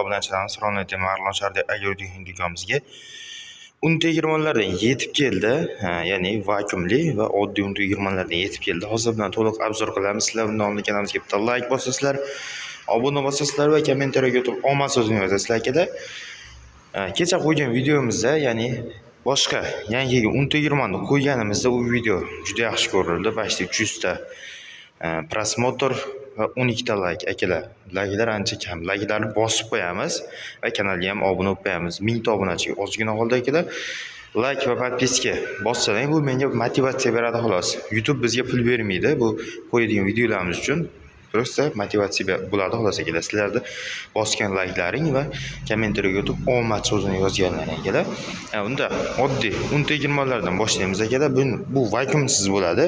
obunachilarimiz Ronaldo Marlon Sharda agrodik hindikomizga un tegirmonlardan yetib keldi. Ya'ni vakuumli va oddiy un tegirmonlardan yetib keldi. Hozir bilan to'liq obzor qilamiz. Sizlar bundan oldin kanalimizga bitta like bosasizlar, obuna bosasizlar va kommentariyaga o'tib omad so'zini yozasizlar akada. Kecha qo'ygan videomizda, ya'ni boshqa yangi un tegirmonni qo'yganimizda u video juda yaxshi ko'rildi. Почти 300 ta prosmotr va 12 ta like akalar. Like'lar ancha kam. Like'larni bosib qo'yamiz va kanalga ham obuna bo'lib qo'yamiz. 1000 ta obunachiga ozgina qoldi akalar. Like va podpiska bossalang bu menga motivatsiya beradi xolos. YouTube bizga pul bermaydi bu qo'yadigan videolarimiz uchun. Просто motivatsiya bo'ladi xolos akalar. Sizlarni bosgan like'laring va kommentariyaga o'tib omad so'zini yozganlaring akalar. Unda oddiy un tegirmonlardan boshlaymiz akalar. Bu vakuumsiz bo'ladi.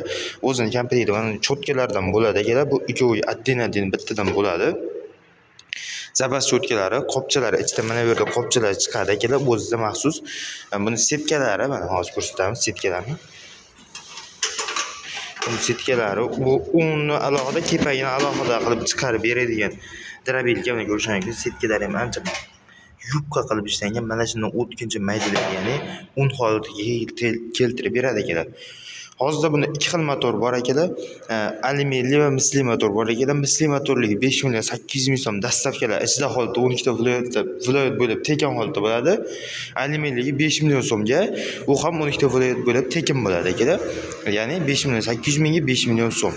O'zini komplekti va cho'tkalardan bo'ladi akalar. Bu ikkovi addin bittadan bo'ladi. Zapas cho'tkalari, qopchalari ichida mana bu yerda qopchalar chiqadi akalar, o'zida maxsus. Buni sepkalari, mana hozir ko'rsatamiz sepkalarni. Setkalari bu unni alohida, kepagini alohida qilib chiqarib beradigan drabilka. Mana ko'rishingiz setkalar ham ancha yupqa qilib ishlangan. Mana shundan o'tkinchi maydalar, ya'ni un holatiga keltirib beradi akalar. Hozirda bunda ikki xil motor bor akalar. Alyuminli va misli motor bor akalar. Misli motorligi 5 million 800 ming so'm dastavkalar ichida holatda 12 ta viloyat bo'lib tekin holatda bo'ladi. Alyuminligi 5 million so'mga, u ham 12 ta viloyat bo'lib tekin bo'ladi akalar. Ya'ni 5 million 800 mingga 5 million so'm.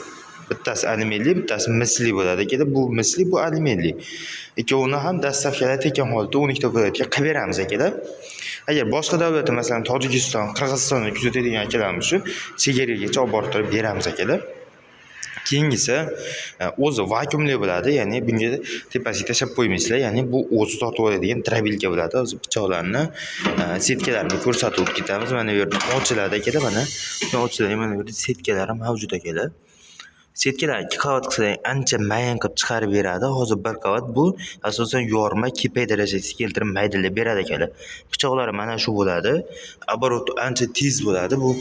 Bittasi alyuminli, bittasi misli bo'ladi akalar. Bu misli, bu alyuminli. Ikkovini ham dastavkalar tekin holatda 12 ta viloyatga qilib beramiz akalar. Agar boshqa davlatda, masalan Tojikiston, Qirg'izistonni kuzatadigan akalarimiz uchun chegaragacha olib borib turib beramiz akalar. Keyingisi o'zi vakuumli bo'ladi, ya'ni bunga tepasiga tashlab qo'ymaysizlar, ya'ni bu o'zi tortib oladigan drabilka bo'ladi. Hozir pichoqlarni, setkalarni ko'rsatib o'tib ketamiz. Mana bu yerda ochiladi akalar, mana bu ochiladi. Mana bu yerda setkalari mavjud akalar. Setkalar 2 qavat qilsang ancha mayin qilib chiqarib beradi. Hozir 1 qavat, bu asosan yorma, kepak darajasiga keltirib maydalab beradi akalar. Pichoqlari mana shu bo'ladi. Обороты ancha tez bo'ladi. Bu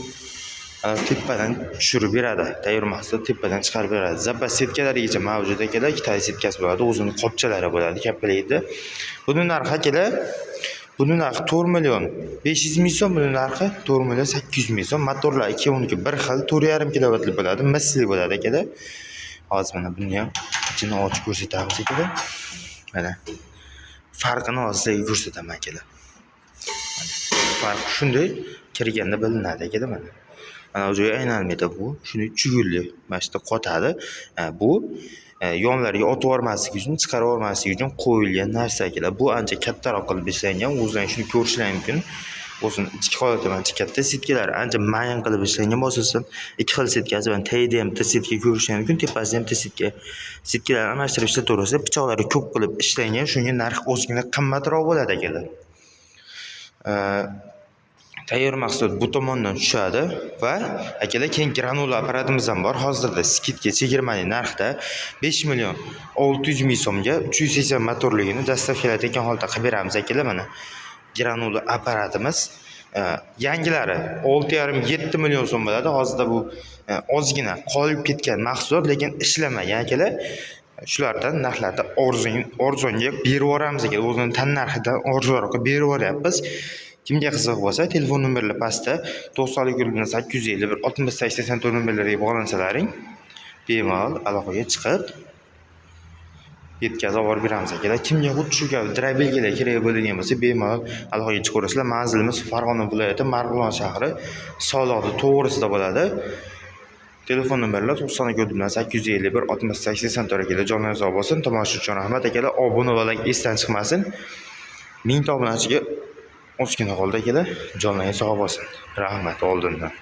tepadan tushirib beradi. Tayyor mahsulot tepadan chiqarib beradi. Zapas setkalarigacha mavjud akalar. 2 ta setkasi bo'ladi. O'zining qopchalari bo'ladi komplekti. Buning narxi akalar, buning narxi 4 million 500 ming so'm, buning narxi 4 million 800 ming so'm. Motorlar ikkoviniki bir xil 4,5 kilovatli bo'ladi, misli bo'ladi akalar. Hozir mana buni ham ichini ochib ko'rsatamiz akalar. Mana farqini hozir sizlarga ko'rsataman akalar. Farq shunday kirganda bilinadi akalar. Mana bu joyi aylanmaydi bu. Shuni chugulli, mana shu qotadi. Bu yonlariga otib yormaslik uchun, chiqarib yormaslik uchun qo'yilgan narsa akalar. Bu ancha kattaroq qilib ishlangan. O'zidan shuni ko'rishlar mumkin. O'zini ichki holati ancha katta, setkalari ancha mayin qilib ishlangan. Bo'lsa-ham ikki xil setkasi bilan tagida ham bitta setka ko'rishlar mumkin, tepasida ham bitta setka. Setkalarni almashtirib ishlataversa, pichoqlari ko'p qilib ishlangan, shunga narx ozgina qimmatroq bo'ladi akalar. Tayyor mahsulot bu tomondan tushadi va akalar keyin granula apparatimiz ham bor. Hozirda skidga chegirmali narxda 5 million 600 ming so'mga 380 motorligini dastavkalar tekin holatda qilib beramiz akalar. Mana granula apparatimiz yangilari 6,5-7 million so'm bo'ladi. Hozirda bu ozgina qolib ketgan mahsulot, lekin ishlamagan akalar. Shulardan narxlarda arzonga berib yuboramiz akalar. O'zining tan narxidan arzonroq berib yuboryapmiz. Kimga qiziq bo'lsa, telefon nomerlar pastda 90 851 64 nomerlariga bog'lansalaring, bemalol aloqaga chiqib yetkazib olib beramiz akalar. Kimga xuddi shu kabi drabilkalar kerak bo'ladigan bo'lsa, bemalol aloqaga chiqaverasizlar. Manzilimiz Farg'ona viloyati Marg'ilon shahri, Soliqni to'g'risida bo'ladi. Telefon nomerlar 90 851 68 84 akalar. Jonlar sog' bo'lsin. Tomosha uchun rahmat akalar. Obuna va like esdan chiqmasin. 1000 ta obunachiga ozgina qoldi akalar. Jonlar sog' bo'lsin. Rahmat oldindan.